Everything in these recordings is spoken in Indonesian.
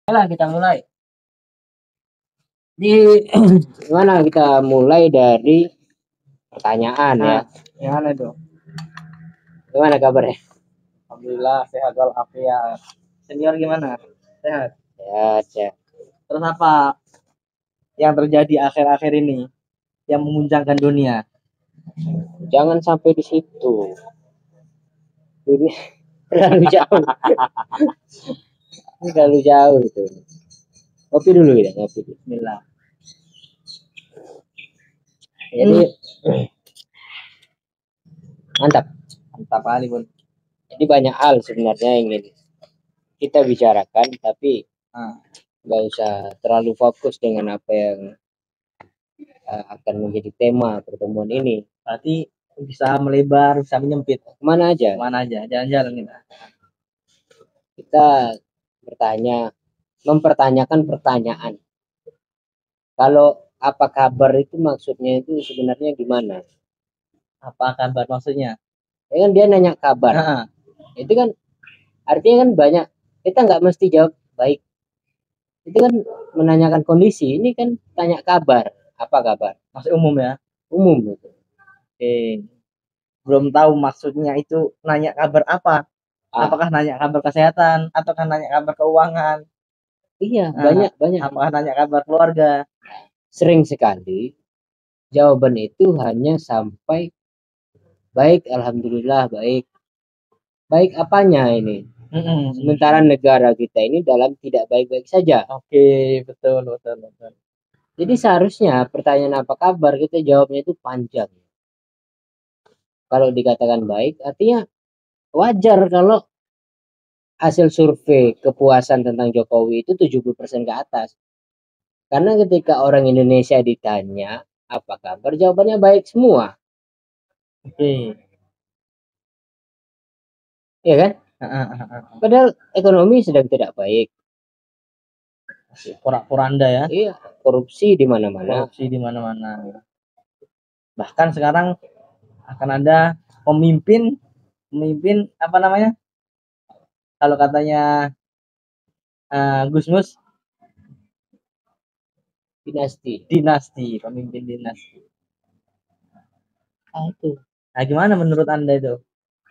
Lah kita mulai. Di gimana kita mulai dari pertanyaan ya. Gimana dong? Gimana kabarnya? Alhamdulillah sehat walafiat. Senior gimana? Sehat. Ya. Terus apa yang terjadi akhir-akhir ini yang menguncangkan dunia? Jangan sampai di situ. Ini terlalu jauh. Ini terlalu jauh itu. Kopi dulu ya, kopi. Bismillah. Jadi mantap. Mantap kali, Bun. Jadi banyak hal sebenarnya yang ingin kita bicarakan, tapi nggak usah terlalu fokus dengan apa yang akan menjadi tema pertemuan ini. Berarti bisa melebar, bisa menyempit. Kemana aja? Kemana aja? Jalan-jalan kita. Kita mempertanyakan pertanyaan. Kalau apa kabar itu maksudnya itu sebenarnya gimana? Apa kabar maksudnya? Ya kan dia nanya kabar. Itu kan artinya kan banyak. Kita nggak mesti jawab baik. Itu kan menanyakan kondisi. Ini kan tanya kabar. Apa kabar? Maksud umum ya? Umum gitu. Oke. Belum tahu maksudnya itu nanya kabar apa? Apakah nanya kabar kesehatan ataukah nanya kabar keuangan? Iya, banyak. Apakah nanya kabar keluarga? Sering sekali jawaban itu hanya sampai baik, alhamdulillah baik. Baik apanya ini? Sementara negara kita ini dalam tidak baik-baik saja. Oke, betul. Jadi seharusnya pertanyaan apa kabar kita jawabnya itu panjang. Kalau dikatakan baik, artinya wajar kalau hasil survei kepuasan tentang Jokowi itu 70% ke atas. Karena ketika orang Indonesia ditanya apa kabar, jawabannya baik semua. Oke. Iya kan? Padahal ekonomi sedang tidak baik. Porak-poranda ya. Iya, korupsi di mana-mana. Bahkan sekarang akan ada pemimpin apa namanya? Kalau katanya Gusmus pemimpin dinasti. Itu. Nah, gimana menurut Anda itu?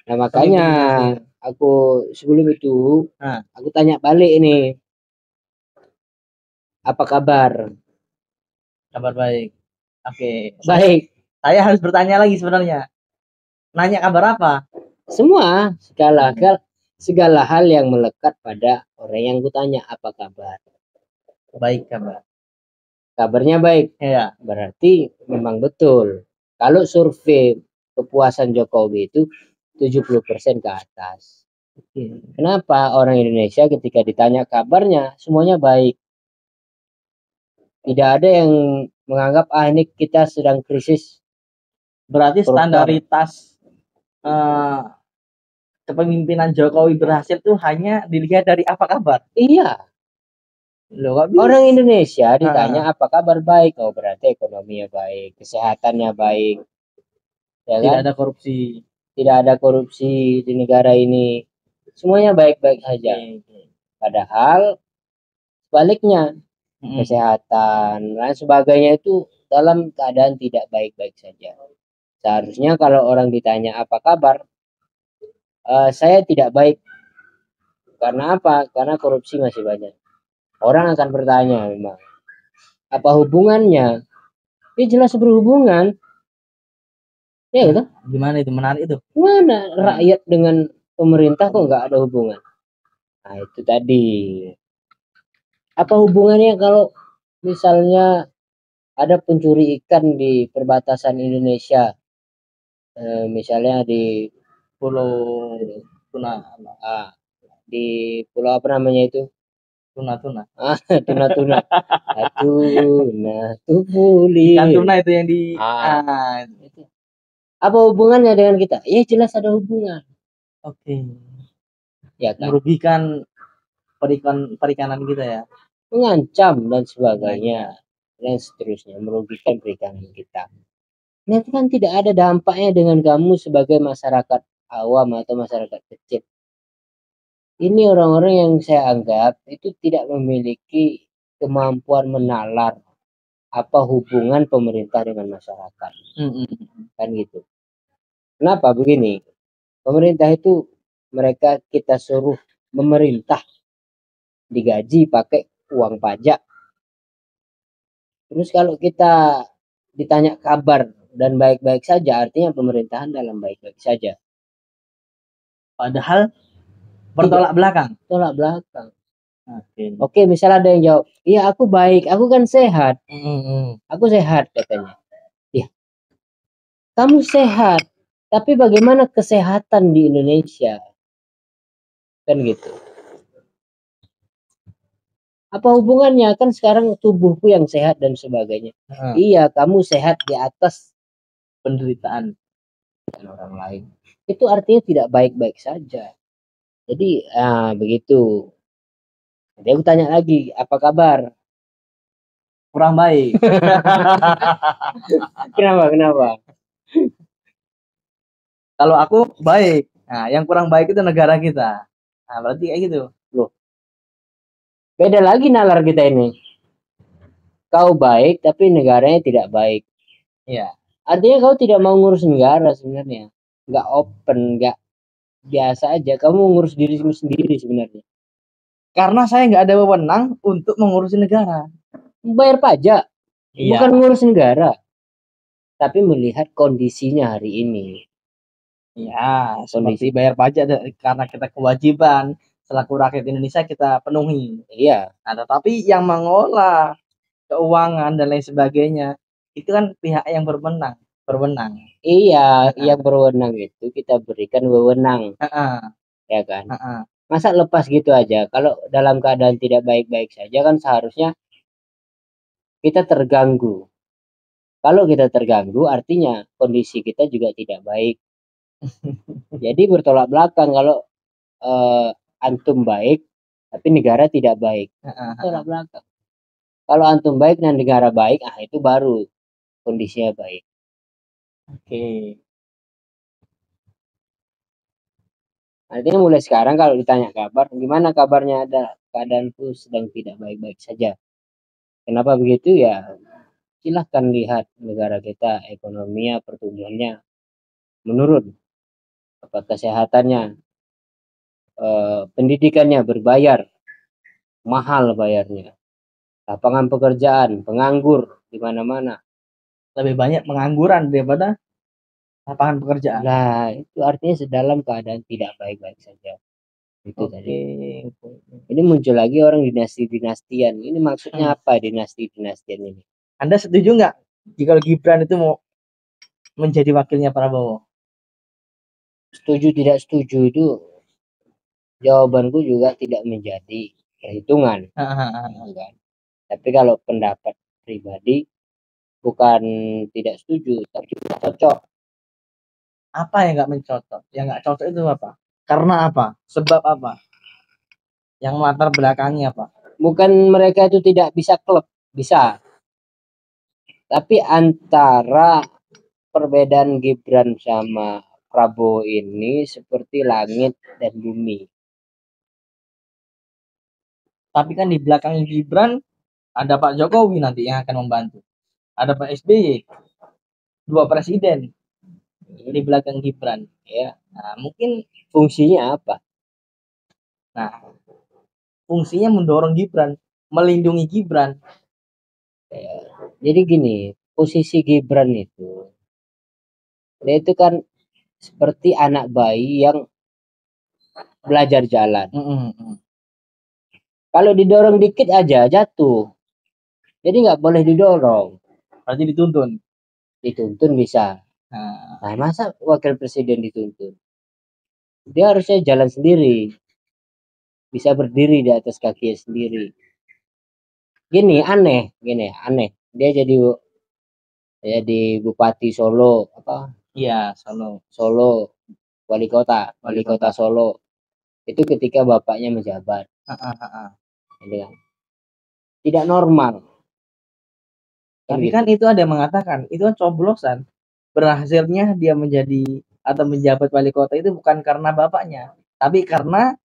Nah, makanya aku sebelum itu aku tanya balik ini. Apa kabar? Kabar baik. Oke. Baik. Saya harus bertanya lagi sebenarnya. Nanya kabar apa? Semua, segala hal yang melekat pada orang yang kutanya apa kabar. Baik kabar. Kabarnya baik. Ya. Berarti memang betul. Kalau survei kepuasan Jokowi itu 70% ke atas. Kenapa orang Indonesia ketika ditanya kabarnya semuanya baik? Tidak ada yang menganggap ini kita sedang krisis. Berarti standaritas kepemimpinan Jokowi berhasil tuh hanya dilihat dari apa kabar? Iya. Loh, orang Indonesia ditanya apa kabar baik, oh berarti ekonominya baik, kesehatannya baik, ya tidak kan? Tidak ada korupsi di negara ini, semuanya baik-baik saja. Padahal sebaliknya kesehatan dan sebagainya itu dalam keadaan tidak baik-baik saja. Seharusnya kalau orang ditanya apa kabar, saya tidak baik. Karena apa? Karena korupsi masih banyak. Orang akan bertanya memang apa hubungannya? Ya jelas berhubungan. Ya gitu. Gimana itu menarik itu? Gimana rakyat dengan pemerintah kok nggak ada hubungan? Nah itu tadi. Apa hubungannya kalau misalnya ada pencuri ikan di perbatasan Indonesia, misalnya di Pulau Tuna, di pulau apa namanya itu? Tuna. Tuna tupuli. Ikan tuna itu yang di itu. Apa hubungannya dengan kita? Ya jelas ada hubungan. Oke. Ya kan? Merugikan perikanan kita ya. Mengancam dan sebagainya dan seterusnya, merugikan perikanan kita. Nah itu kan tidak ada dampaknya dengan kamu sebagai masyarakat awam atau masyarakat kecil. Ini orang-orang yang saya anggap itu tidak memiliki kemampuan menalar apa hubungan pemerintah dengan masyarakat, kan gitu. Kenapa begini? Pemerintah itu mereka kita suruh memerintah, digaji pakai uang pajak. Terus kalau kita ditanya kabar dan baik-baik saja, artinya pemerintahan dalam baik-baik saja. Padahal bertolak belakang. Tolak belakang. Oke. Oke, misalnya ada yang jawab, iya aku baik, aku kan sehat. Aku sehat katanya. Ya, kamu sehat, tapi bagaimana kesehatan di Indonesia? Kan gitu. Apa hubungannya? Kan sekarang tubuhku yang sehat dan sebagainya. Iya, kamu sehat di atas Penderitaan orang lain. Itu artinya tidak baik-baik saja. Jadi, begitu. Jadi aku tanya lagi, apa kabar? kurang baik. Kenapa? Kalau aku baik. Nah, yang kurang baik itu negara kita. Nah, berarti kayak gitu. Loh. Beda lagi nalar kita ini. Kau baik tapi negaranya tidak baik. Iya. Artinya kau tidak mau ngurus negara sebenarnya. Nggak open, nggak biasa aja. Kamu ngurus dirimu sendiri sebenarnya. Karena saya nggak ada wewenang untuk mengurusi negara. Bayar pajak, Iya. bukan ngurus negara. Tapi melihat kondisinya hari ini. Ya, seperti bayar pajak karena kita kewajiban selaku rakyat Indonesia kita penuhi. Iya. Nah, tetapi yang mengolah keuangan dan lain sebagainya itu kan pihak yang berwenang. Iya, yang berwenang itu kita berikan wewenang. Ya kan? Masa lepas gitu aja? Kalau dalam keadaan tidak baik-baik saja kan seharusnya kita terganggu. Kalau kita terganggu artinya kondisi kita juga tidak baik. Jadi bertolak belakang kalau antum baik tapi negara tidak baik. Bertolak belakang. Kalau antum baik dan negara baik, itu baru kondisinya baik. Oke. Artinya mulai sekarang kalau ditanya kabar, gimana kabarnya, ada keadaanku sedang tidak baik-baik saja. Kenapa begitu ya? Silahkan lihat negara kita, ekonominya, pertumbuhannya menurun, apa kesehatannya, pendidikannya berbayar, mahal bayarnya, lapangan pekerjaan, penganggur di mana-mana. Lebih banyak pengangguran daripada lapangan pekerjaan. Nah, itu artinya sedalam keadaan tidak baik-baik saja. Itu tadi. Ini muncul lagi orang dinasti-dinastian. Ini maksudnya apa dinasti-dinastian ini? Anda setuju nggak jika Gibran itu mau menjadi wakilnya Prabowo? Setuju tidak setuju itu jawabanku juga tidak menjadi perhitungan. Kan? Tapi kalau pendapat pribadi bukan tidak setuju, tapi juga cocok. Apa yang nggak mencocok? Yang nggak cocok itu apa? Karena apa? Sebab apa? Yang latar belakangnya apa? Bukan mereka itu tidak bisa klub, bisa. Tapi antara perbedaan Gibran sama Prabowo ini seperti langit dan bumi. Tapi kan di belakang Gibran ada Pak Jokowi nanti yang akan membantu. Ada Pak SBY, 2 presiden di belakang Gibran. Ya, nah, mungkin fungsinya apa? Nah, fungsinya mendorong Gibran, melindungi Gibran. Ya, jadi gini, posisi Gibran itu, dia itu kan seperti anak bayi yang belajar jalan. Kalau didorong dikit aja jatuh. Jadi nggak boleh didorong. Berarti dituntun. Dituntun bisa. Nah, masa wakil presiden dituntun? Dia harusnya jalan sendiri. Bisa berdiri di atas kakinya sendiri. Gini, aneh. Dia jadi bupati Solo, apa? Iya, Solo, wali kota Solo. Itu ketika bapaknya menjabat. Tidak normal. Tapi kan itu ada yang mengatakan itu kan coblosan. Berhasilnya dia menjadi atau menjabat wali kota itu bukan karena bapaknya, tapi karena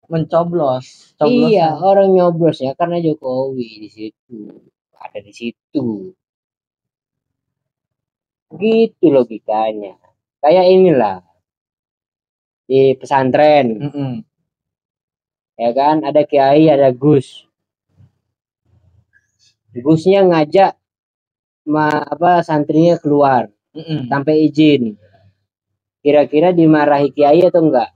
mencoblos, Iya, coblosan. orang nyoblosnya karena Jokowi di situ. Ada di situ. Gitu logikanya. Kayak inilah di pesantren, Mm-mm. ya kan? Ada kiai, ada gus. Gusnya ngajak santrinya keluar Mm-mm. tanpa izin. Kira-kira dimarahi kiai atau enggak?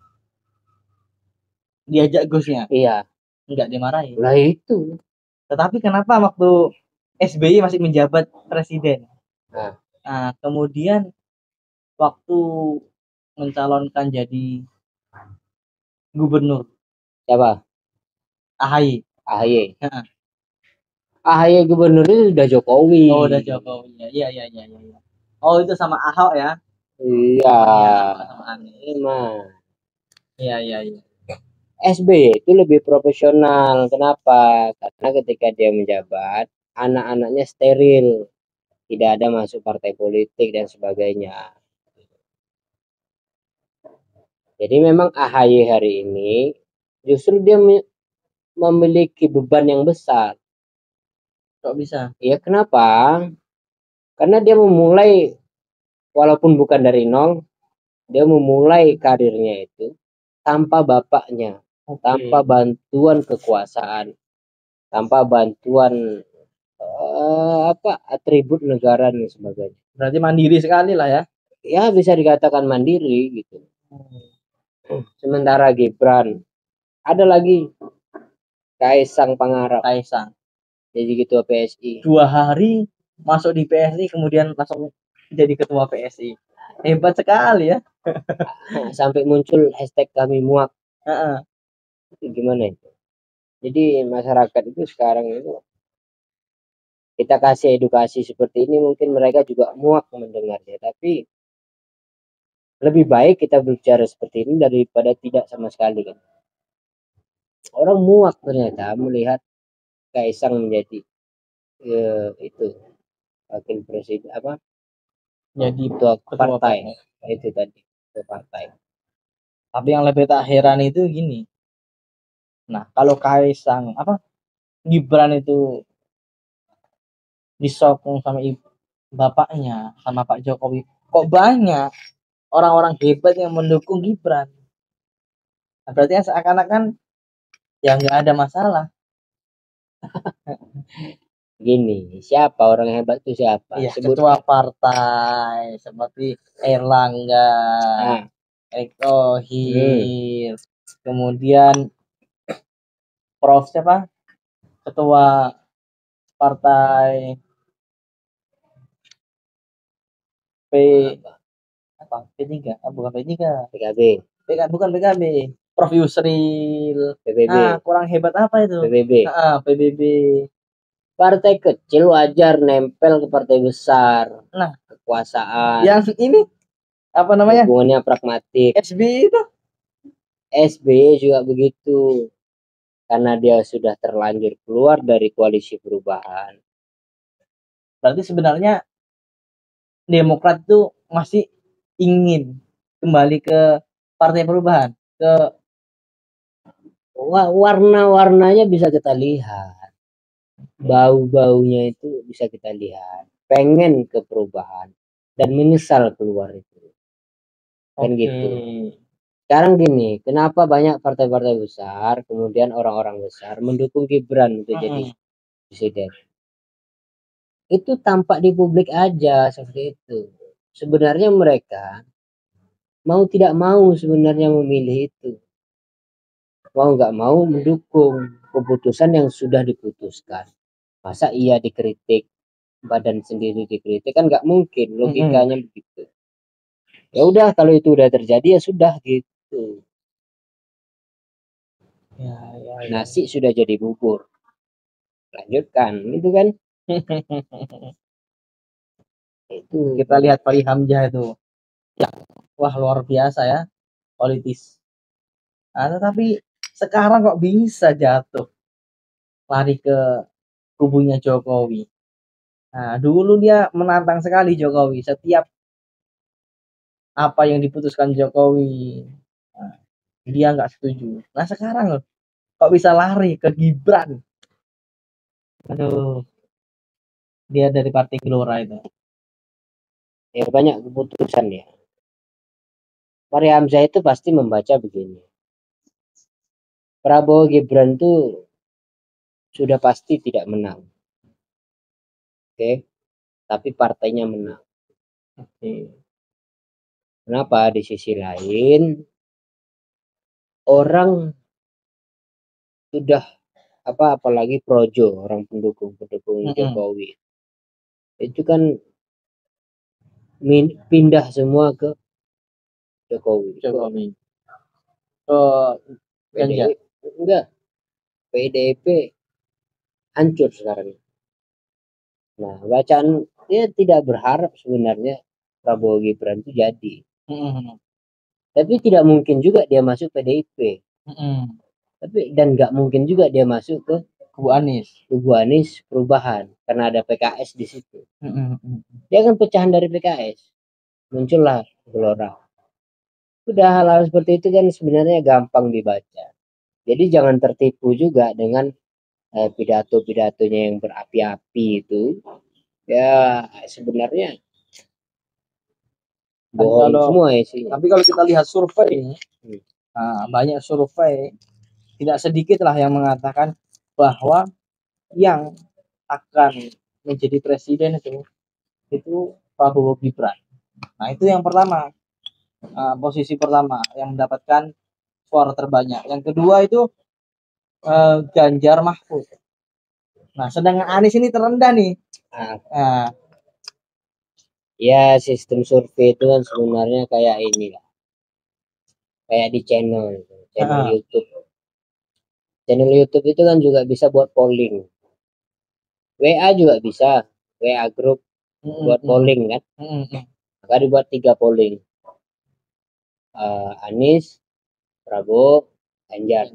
Diajak Gusnya, Iya, enggak dimarahin. lah itu. Tetapi kenapa waktu SBY masih menjabat presiden? Nah, Nah, kemudian waktu mencalonkan jadi gubernur siapa? AHY. AHY. Heeh. AHY gubernur itu udah Jokowi. Oh, udah Jokowi. Iya, iya, iya, iya, iya. Oh, itu sama Ahok ya? Iya, Iya, sama Anies. emang. Iya, iya, iya. SBY itu lebih profesional. Kenapa? Karena ketika dia menjabat, anak-anaknya steril, tidak ada masuk partai politik dan sebagainya. Jadi memang AHY hari ini justru dia memiliki beban yang besar. Kok bisa? Ya kenapa? Karena dia memulai walaupun bukan dari nol, dia memulai karirnya itu tanpa bapaknya, tanpa Oke. bantuan kekuasaan, tanpa bantuan atribut negara dan sebagainya. Berarti mandiri sekali lah ya. Ya bisa dikatakan mandiri gitu. Sementara Gibran ada lagi Kaisang Pangarap Kaisang. jadi ketua PSI. 2 hari masuk di PSI, kemudian langsung jadi ketua PSI. Hebat sekali ya. Sampai muncul hashtag kami muak. Heeh. Gimana itu? Jadi masyarakat itu sekarang itu kita kasih edukasi seperti ini mungkin mereka juga muak mendengarnya, tapi lebih baik kita berbicara seperti ini daripada tidak sama sekali kan. Orang muak ternyata melihat Kaisang menjadi itu wakil presiden Jadi ketua ketua partai PSI. itu tadi ketua partai. Tapi yang lebih tak heran itu gini. Nah, kalau Kaisang Gibran itu disokong sama bapaknya, sama Pak Jokowi, kok banyak orang-orang hebat yang mendukung Gibran. Nah, berarti kan seakan-akan ya nggak ada masalah. Gini, siapa orang hebat itu siapa? Iya, ketua Sebutkan. partai seperti Erlangga, Nah, Erick Thohir, kemudian Prof siapa? Ketua partai P P3, bukan P3, PKB, bukan PKB, Prof Yusril. PBB, Nah, kurang hebat apa itu? PBB. PBB. Partai kecil wajar nempel ke partai besar. Nah, Kekuasaan. yang ini apa namanya? Hubungannya pragmatik. SBY itu. SBY juga begitu. Karena dia sudah terlanjur keluar dari koalisi perubahan. Berarti sebenarnya Demokrat itu masih ingin kembali ke Partai Perubahan, ke Warna-warnanya bisa kita lihat. Bau-baunya itu bisa kita lihat. Pengen ke perubahan dan menyesal keluar itu. Kan gitu. Sekarang gini, kenapa banyak partai-partai besar, kemudian orang-orang besar mendukung Gibran untuk jadi presiden? Itu tampak di publik aja seperti itu. Sebenarnya mereka mau tidak mau sebenarnya memilih itu. Mau nggak mau mendukung keputusan yang sudah diputuskan. Masa iya dikritik, badan sendiri dikritik kan nggak mungkin, logikanya begitu. Ya udah kalau itu udah terjadi ya sudah gitu. ya. Nasi sudah jadi bubur. Lanjutkan, itu kan. Itu Kita lihat Fahri Hamzah itu. Ya, wah luar biasa ya, politis. Nah, tetapi sekarang kok bisa jatuh lari ke kubunya Jokowi. Nah, dulu dia menantang sekali Jokowi. Setiap apa yang diputuskan Jokowi, nah, dia nggak setuju. Nah sekarang loh, kok bisa lari ke Gibran? Aduh, dia dari Partai Gelora itu. Ya banyak keputusan ya. Fahri Hamzah itu pasti membaca begini. Prabowo Gibran itu sudah pasti tidak menang. Oke, tapi partainya menang. Oke. Kenapa? Di sisi lain orang sudah apalagi projo, orang pendukung Jokowi itu kan pindah semua ke Jokowi. Oh, PDIP enggak, PDIP hancur sekarang. Nah, bacaan dia tidak berharap sebenarnya Prabowo Gibran itu jadi. Tapi tidak mungkin juga dia masuk PDIP. Tapi dan nggak mungkin juga dia masuk ke Kubu Anies perubahan karena ada PKS di situ. Dia kan pecahan dari PKS. Muncullah Gelora. Udah hal-hal seperti itu kan sebenarnya gampang dibaca. Jadi jangan tertipu juga dengan pidato-pidatonya yang berapi-api itu. Ya sebenarnya bohong semua ya sih. Tapi kalau kita lihat survei, banyak survei, tidak sedikit lah yang mengatakan bahwa yang akan menjadi presiden itu Prabowo Gibran. Nah itu yang pertama, posisi pertama yang mendapatkan suara terbanyak. Yang kedua itu Ganjar Mahfud. Nah sedangkan Anies ini terendah nih. Nah, ya sistem survei itu kan sebenarnya kayak inilah, kayak di channel YouTube. Channel YouTube itu kan juga bisa buat polling. WA juga bisa, WA group buat polling kan. Maka dibuat 3 polling. Anies, Prabowo, Ganjar.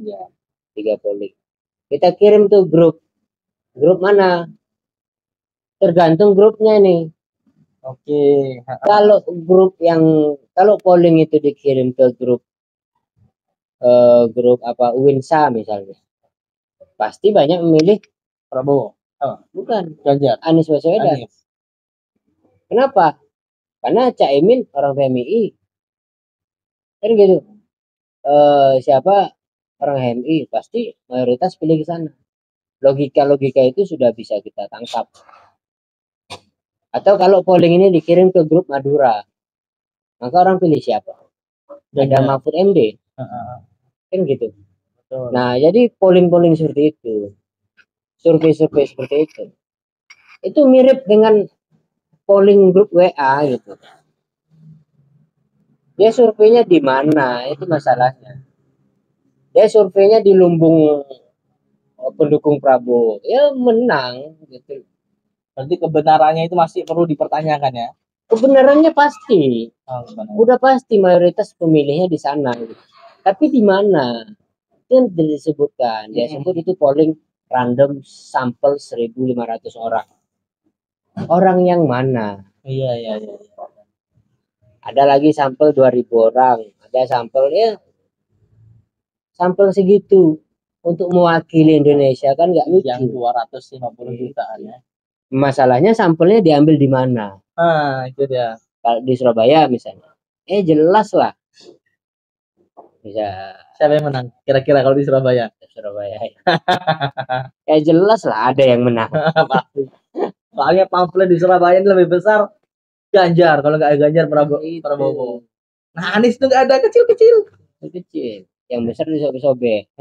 3 polling. Kita kirim tuh grup. Grup mana? Tergantung grupnya nih. Oke. Kalau kalau polling itu dikirim ke grup Winsa misalnya, pasti banyak memilih Prabowo. Bukan, Ganjar. Anies Baswedan. Kenapa? Karena Caimin orang PMI. Kan gitu. Siapa orang HMI pasti mayoritas pilih ke sana. Logika itu sudah bisa kita tangkap. Atau kalau polling ini dikirim ke grup Madura, maka orang pilih siapa? Ada Mahfud MD. Kan gitu. Nah, jadi polling seperti itu, survei seperti itu mirip dengan polling grup WA gitu. Dia surveinya di mana? Itu masalahnya. Dia surveinya di lumbung pendukung Prabowo, ya menang gitu. Berarti kebenarannya itu masih perlu dipertanyakan ya? Kebenarannya pasti, udah pasti mayoritas pemilihnya di sana. Gitu. Tapi di mana? Itu disebutkan, dia sebut itu polling random sampel 1.500 orang. Orang yang mana? Iya. Ada lagi sampel 2.000 orang, ada sampel segitu untuk mewakili Indonesia kan nggak lucu. Yang 250 jutaan ya. Masalahnya sampelnya diambil di mana? Itu dia. Kalau di Surabaya misalnya, jelas lah. Bisa. Siapa yang menang? Kira-kira kalau di Surabaya? Surabaya. Jelas lah ada yang menang. Soalnya pamflet di Surabaya ini lebih besar Ganjar, kalau nggak Ganjar Prabowo. Nah Anies itu nggak ada kecil. Yang besar disobek-sobek.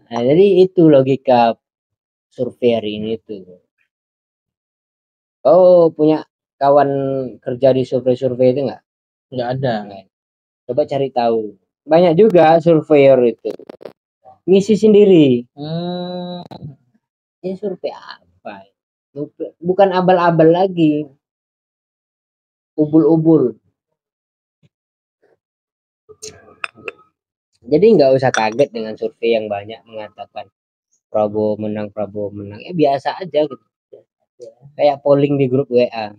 Nah, jadi itu logika survei hari ini tuh. Kau punya kawan kerja di survei itu nggak? Nggak ada. Coba cari tahu. Banyak juga surveyor itu. Ngisi sendiri. Ini survei apa? Bukan abal-abal lagi. Ubul-ubul. Jadi nggak usah kaget dengan survei yang banyak mengatakan Prabowo menang. Ya biasa aja gitu. Kayak polling di grup WA.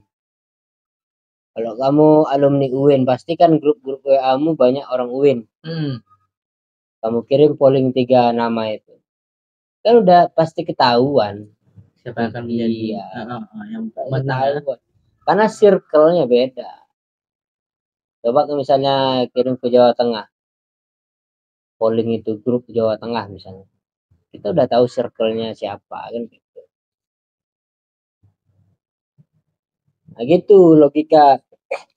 Kalau kamu alumni UIN, pasti kan grup-grup WA-mu banyak orang UIN. Kamu kirim polling 3 nama itu. Kan udah pasti ketahuan. Siapa yang akan menjadi yang menang ya? Karena circle-nya beda. Coba misalnya kirim ke Jawa Tengah. Polling itu grup Jawa Tengah misalnya. Kita udah tahu circle-nya siapa kan gitu. Nah gitu logika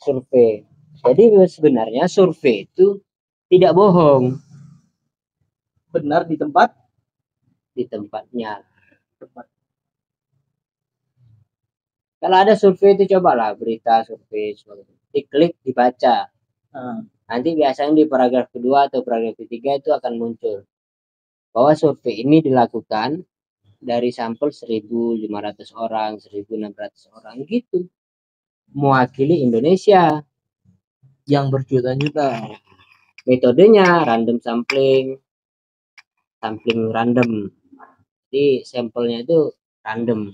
survei. Jadi sebenarnya survei itu tidak bohong. Benar di tempatnya. Kalau ada survei itu cobalah berita survei, diklik dibaca. Nanti biasanya di paragraf kedua atau paragraf ketiga itu akan muncul bahwa survei ini dilakukan dari sampel 1.500 orang, 1.600 orang gitu. Mewakili Indonesia yang berjuta-juta. Metodenya random sampling random. Jadi sampelnya itu random.